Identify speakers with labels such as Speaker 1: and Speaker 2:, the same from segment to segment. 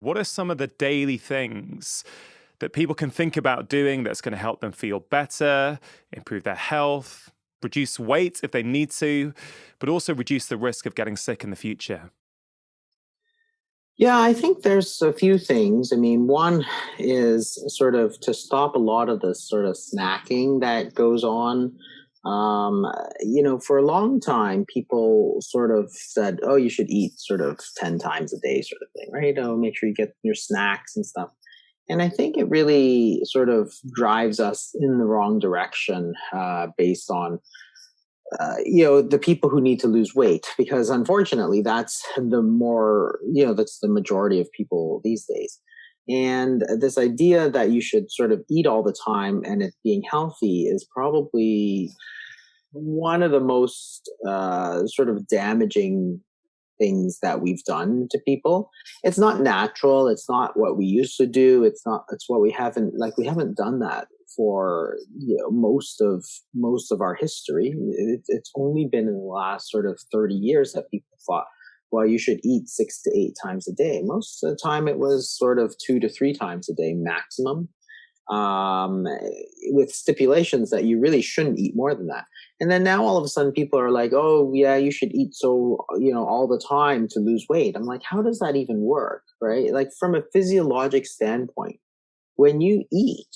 Speaker 1: What are some of the daily things that people can think about doing that's going to help them feel better, improve their health, reduce weight if they need to, but also reduce the risk of getting sick in the future?
Speaker 2: Yeah, I think there's a few things. I mean, one is sort of to stop a lot of the sort of snacking that goes on. For a long time, people sort of said, oh, you should eat sort of 10 times a day, sort of thing, right? Oh, make sure you get your snacks and stuff. And I think it really sort of drives us in the wrong direction based on the people who need to lose weight, because unfortunately, that's the majority of people these days. And this idea that you should sort of eat all the time and it being healthy is probably one of the most sort of damaging things that we've done to people. It's not natural. It's not what we used to do. It's what we haven't done that for most of our history. It's only been in the last sort of 30 years that people thought, well, you should eat 6 to 8 times a day. Most of the time it was sort of 2 to 3 times a day maximum, um, with stipulations that you really shouldn't eat more than that. And then now all of a sudden people are like, oh, yeah, you should eat all the time to lose weight. I'm like, how does that even work? Right? Like, from a physiologic standpoint, when you eat,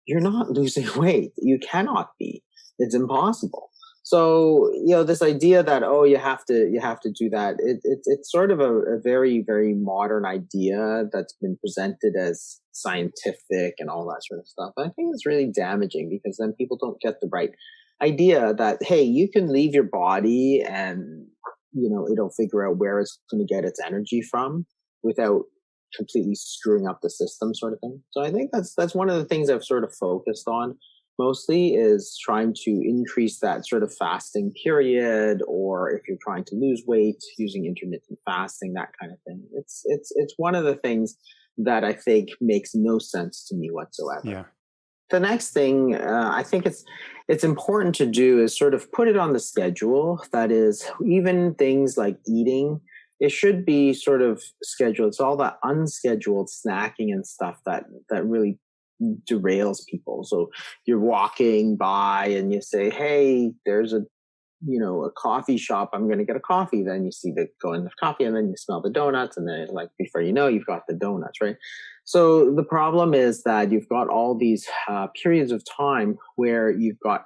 Speaker 2: you're not losing weight. You cannot be. It's impossible. So, this idea that, oh, you have to do that. It's sort of a very, very modern idea that's been presented as scientific and all that sort of stuff. I think it's really damaging, because then people don't get the right idea that, hey, you can leave your body and, it'll figure out where it's going to get its energy from without completely screwing up the system, sort of thing. So I think that's one of the things I've sort of focused on mostly, is trying to increase that sort of fasting period, or if you're trying to lose weight, using intermittent fasting, that kind of thing. It's one of the things that I think makes no sense to me whatsoever.
Speaker 1: Yeah.
Speaker 2: The next thing I think it's important to do is sort of put it on the schedule. That is, even things like eating, it should be sort of scheduled. It's all that unscheduled snacking and stuff that really derails people. So you're walking by and you say, hey, there's a coffee shop, I'm going to get a coffee. Then you see the go in the coffee, and then you smell the donuts, and then, like, before you know, you've got the donuts, right? So the problem is that you've got all these periods of time where you've got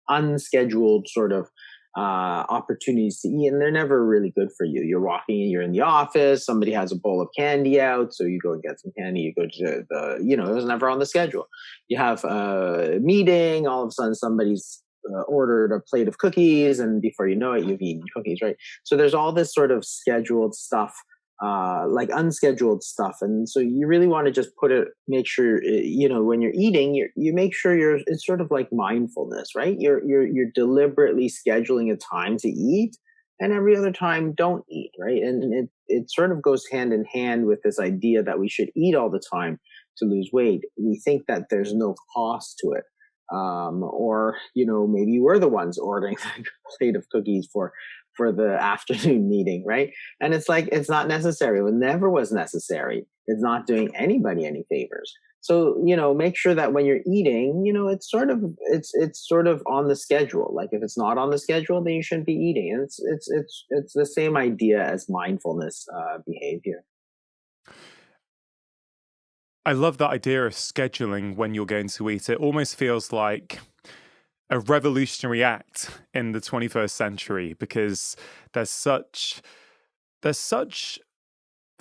Speaker 2: unscheduled sort of opportunities to eat, and they're never really good for you. You're walking, you're in the office, somebody has a bowl of candy out, so you go and get some candy. You go to it was never on the schedule. You have a meeting, all of a sudden somebody's ordered a plate of cookies, and before you know it, you've eaten cookies, right? So there's all this sort of scheduled stuff, like unscheduled stuff. And so you really want to just make sure, when you're eating, you make sure it's sort of like mindfulness, right? You're deliberately scheduling a time to eat, and every other time don't eat, right? And it sort of goes hand in hand with this idea that we should eat all the time to lose weight. We think that there's no cost to it. Or maybe we're the ones ordering a plate of cookies for the afternoon meeting, right? And it's like, it's not necessary. It never was necessary. It's not doing anybody any favors. So, make sure that when you're eating, it's sort of on the schedule. Like, if it's not on the schedule, then you shouldn't be eating. And it's the same idea as mindfulness behavior.
Speaker 1: I love that idea of scheduling when you're going to eat. It almost feels like a revolutionary act in the 21st century, because there's such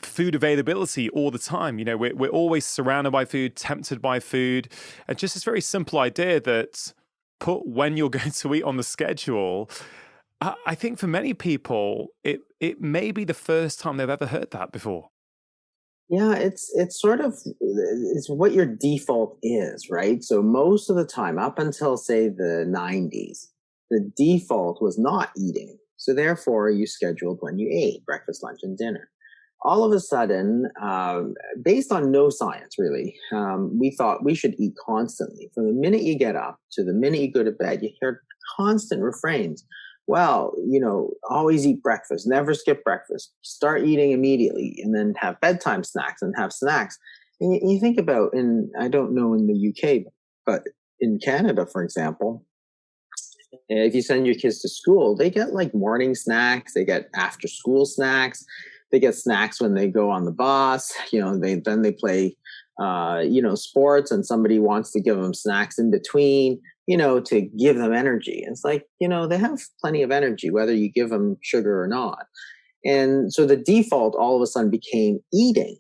Speaker 1: food availability all the time. We're always surrounded by food, tempted by food, and just this very simple idea that put when you're going to eat on the schedule. I think for many people, it may be the first time they've ever heard that before.
Speaker 2: Yeah, it's sort of, it's what your default is, right? So most of the time, up until say the 90s, the default was not eating. So therefore, you scheduled when you ate breakfast, lunch, and dinner. All of a sudden, based on no science really, we thought we should eat constantly. From the minute you get up to the minute you go to bed, you hear constant refrains. well, always eat breakfast, never skip breakfast, start eating immediately, and then have bedtime snacks and have snacks. And you think about, and I don't know in the UK, but in Canada, for example, if you send your kids to school, they get like morning snacks, they get after school snacks, they get snacks when they go on the bus. They play, sports, and somebody wants to give them snacks in between, to give them energy. It's like, they have plenty of energy, whether you give them sugar or not. And so the default all of a sudden became eating.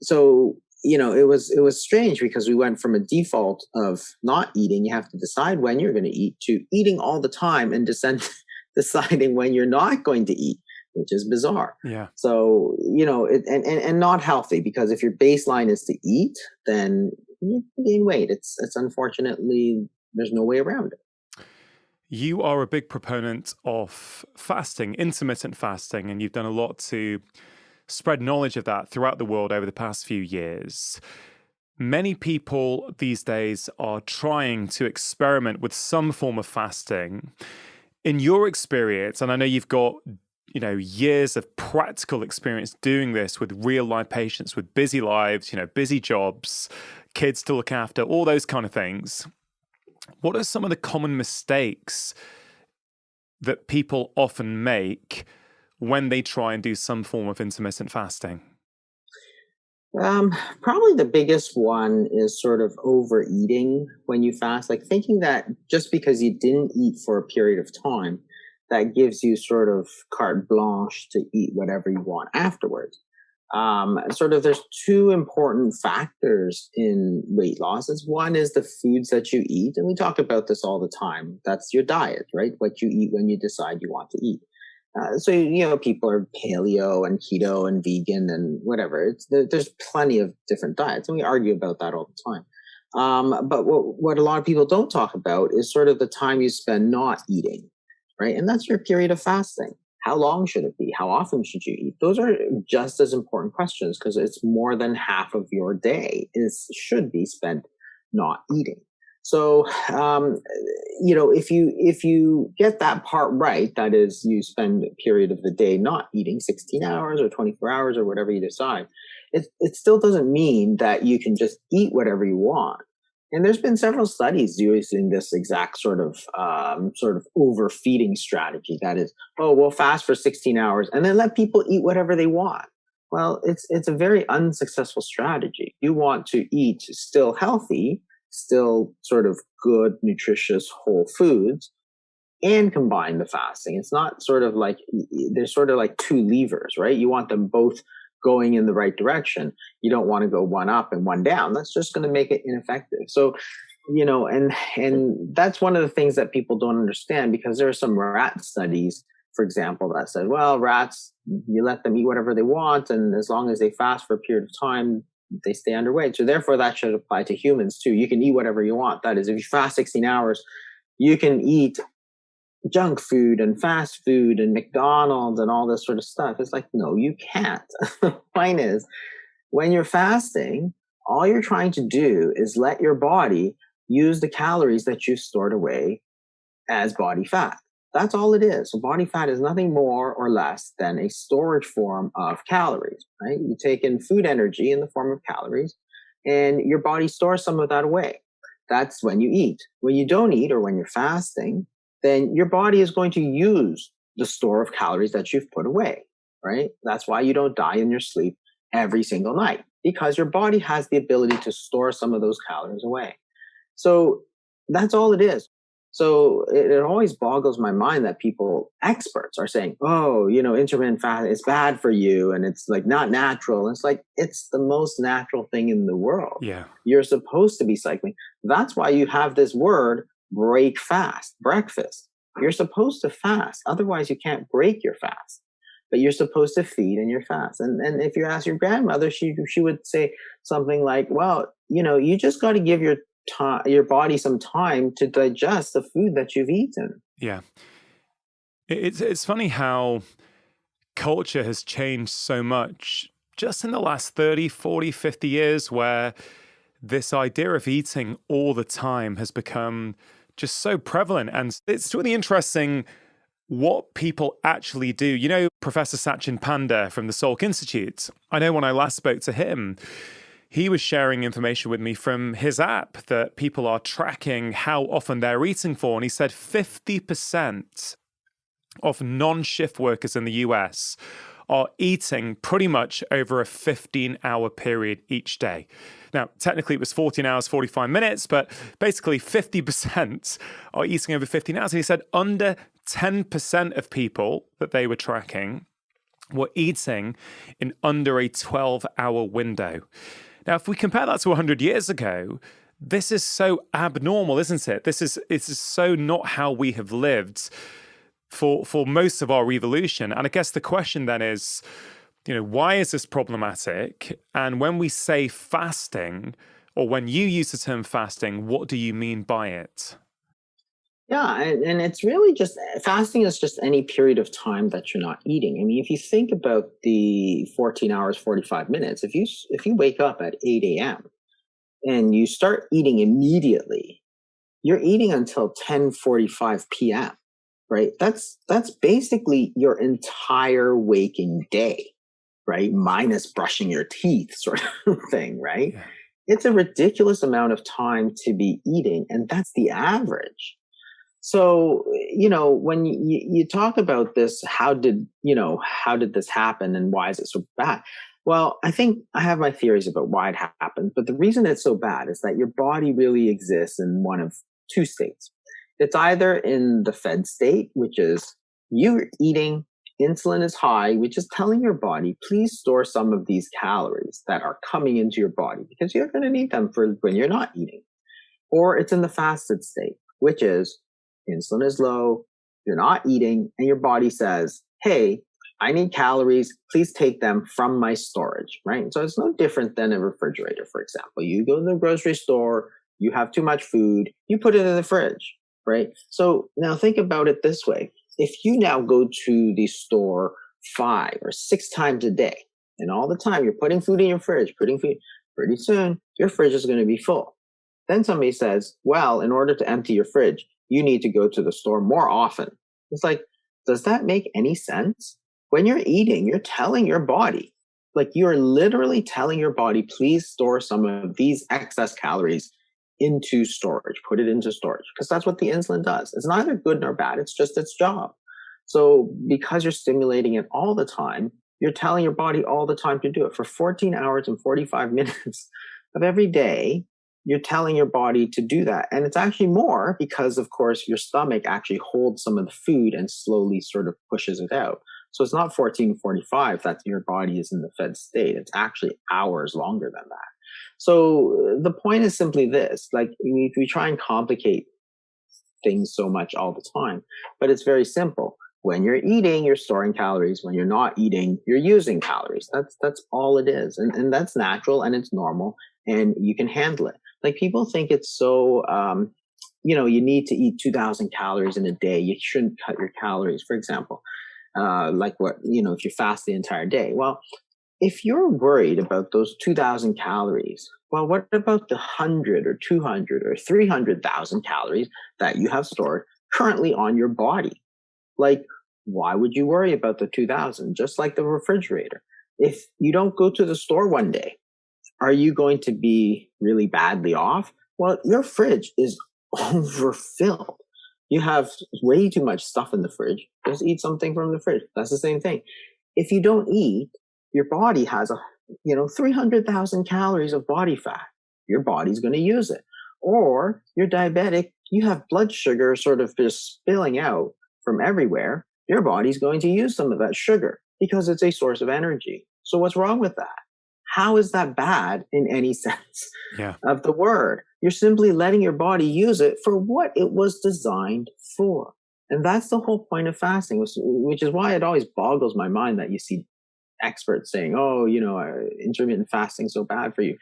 Speaker 2: So it was strange, because we went from a default of not eating, you have to decide when you're going to eat, to eating all the time and deciding when you're not going to eat, which is bizarre.
Speaker 1: Yeah.
Speaker 2: So and not healthy, because if your baseline is to eat, then you gain weight. It's unfortunately, there's no way around it.
Speaker 1: You are a big proponent of fasting, intermittent fasting, and you've done a lot to spread knowledge of that throughout the world over the past few years. Many people these days are trying to experiment with some form of fasting. In your experience, and I know you've got years of practical experience doing this with real life patients with busy lives, busy jobs, kids to look after, all those kind of things. What are some of the common mistakes that people often make when they try and do some form of intermittent fasting?
Speaker 2: Probably the biggest one is sort of overeating when you fast, like thinking that just because you didn't eat for a period of time, that gives you sort of carte blanche to eat whatever you want afterwards. There's two important factors in weight loss. One is the foods that you eat, and we talk about this all the time. That's your diet, right? What you eat when you decide you want to eat. People are paleo and keto and vegan and whatever. There's plenty of different diets, and we argue about that all the time. But what a lot of people don't talk about is sort of the time you spend not eating, right? And that's your period of fasting. How long should it be? How often should you eat? Those are just as important questions, because it's more than half of your day should be spent not eating. So, if you get that part right, that is, you spend a period of the day not eating, 16 hours or 24 hours or whatever you decide, it still doesn't mean that you can just eat whatever you want. And there's been several studies using this exact sort of overfeeding strategy. That is, we'll fast for 16 hours and then let people eat whatever they want. Well, it's a very unsuccessful strategy. You want to eat still healthy, still sort of good, nutritious, whole foods, and combine the fasting. It's not sort of like, there's sort of like two levers, right? You want them both going in the right direction. You don't want to go one up and one down. That's just going to make it ineffective. So, and that's one of the things that people don't understand, because there are some rat studies, for example, that said, well, rats, you let them eat whatever they want, and as long as they fast for a period of time, they stay underweight. So therefore, that should apply to humans too. You can eat whatever you want. That is, if you fast 16 hours, you can eat junk food and fast food and McDonald's and all this sort of stuff. It's like, no, you can't. The point is, when you're fasting, all you're trying to do is let your body use the calories that you've stored away as body fat. That's all it is. So body fat is nothing more or less than a storage form of calories, right? You take in food energy in the form of calories, and your body stores some of that away. That's when you eat. When you don't eat, or when you're fasting, then your body is going to use the store of calories that you've put away, right? That's why you don't die in your sleep every single night, because your body has the ability to store some of those calories away. So that's all it is. So it always boggles my mind that experts are saying, intermittent fasting is bad for you, and it's like not natural. It's like, it's the most natural thing in the world.
Speaker 1: Yeah.
Speaker 2: You're supposed to be cycling. That's why you have this word, break fast, breakfast. You're supposed to fast. Otherwise, you can't break your fast. But you're supposed to feed in your fast. And if you ask your grandmother, she would say something like, well, you just got to give your body some time to digest the food that you've eaten.
Speaker 1: Yeah. It's funny how culture has changed so much just in the last 30, 40, 50 years, where this idea of eating all the time has become just so prevalent. And it's really interesting what people actually do. You know, Professor Sachin Panda from the Salk Institute, I know when I last spoke to him, he was sharing information with me from his app that people are tracking how often they're eating for. And he said 50% of non-shift workers in the US are eating pretty much over a 15-hour period each day. Now, technically it was 14 hours, 45 minutes, but basically 50% are eating over 15 hours. And he said under 10% of people that they were tracking were eating in under a 12-hour window. Now, if we compare that to 100 years ago, this is so abnormal, isn't it? This is so not how we have lived for most of our evolution. And I guess the question then is, why is this problematic? And when we say fasting, or when you use the term fasting, what do you mean by it?
Speaker 2: Yeah, and it's really just fasting is just any period of time that you're not eating. I mean, if you think about the 14 hours, 45 minutes, if you wake up at 8 a.m. and you start eating immediately, you're eating until 10:45 p.m., right? That's basically your entire waking day, right? Minus brushing your teeth sort of thing, right?
Speaker 1: Yeah.
Speaker 2: It's a ridiculous amount of time to be eating, and that's the average. So, when you talk about this, how did this happen and why is it so bad? Well, I think I have my theories about why it happened, but the reason it's so bad is that your body really exists in one of two states. It's either in the fed state, which is you're eating, insulin is high, which is telling your body, please store some of these calories that are coming into your body because you're going to need them for when you're not eating. Or it's in the fasted state, which is insulin is low, you're not eating, and your body says, hey, I need calories, please take them from my storage, right? So it's no different than a refrigerator, for example. You go to the grocery store, you have too much food, you put it in the fridge, right? So now think about it this way. If you now go to the store 5 or 6 times a day, and all the time you're putting food in your fridge, pretty soon your fridge is going to be full. Then somebody says, well, in order to empty your fridge, you need to go to the store more often. It's like, does that make any sense? When you're eating, you're telling your body, like you're literally telling your body, please store some of these excess calories into storage, put it into storage, because that's what the insulin does. It's neither good nor bad. It's just its job. So because you're stimulating it all the time, you're telling your body all the time to do it for 14 hours and 45 minutes of every day. You're telling your body to do that. And it's actually more because, of course, your stomach actually holds some of the food and slowly sort of pushes it out. So it's not 14:45 that your body is in the fed state. It's actually hours longer than that. So the point is simply this, like we try and complicate things so much all the time, but it's very simple. When you're eating, you're storing calories. When you're not eating, you're using calories. That's all it is. And that's natural and it's normal and you can handle it. Like people think it's so, you need to eat 2,000 calories in a day. You shouldn't cut your calories, for example, if you fast the entire day. Well, if you're worried about those 2,000 calories, well, what about the 100 or 200 or 300,000 calories that you have stored currently on your body? Like, why would you worry about the 2,000? Just like the refrigerator. If you don't go to the store one day, are you going to be really badly off? Well, your fridge is overfilled. You have way too much stuff in the fridge. Just eat something from the fridge. That's the same thing. If you don't eat, your body has 300,000 calories of body fat. Your body's going to use it. Or you're diabetic, you have blood sugar sort of just spilling out from everywhere. Your body's going to use some of that sugar because it's a source of energy. So what's wrong with that? How is that bad in any sense of the word? You're simply letting your body use it for what it was designed for. And that's the whole point of fasting, which is why it always boggles my mind that you see experts saying, intermittent fasting is so bad for you.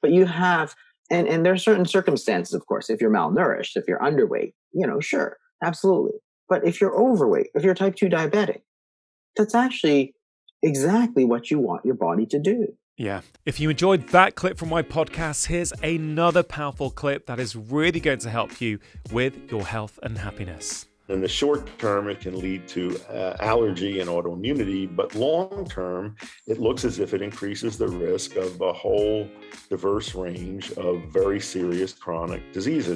Speaker 2: But you have, and there are certain circumstances, of course, if you're malnourished, if you're underweight, sure, absolutely. But if you're overweight, if you're type 2 diabetic, that's actually exactly what you want your body to do.
Speaker 1: Yeah. If you enjoyed that clip from my podcast, here's another powerful clip that is really going to help you with your health and happiness.
Speaker 3: in the short term, it can lead to allergy and autoimmunity, but long term, it looks as if it increases the risk of a whole diverse range of very serious chronic diseases.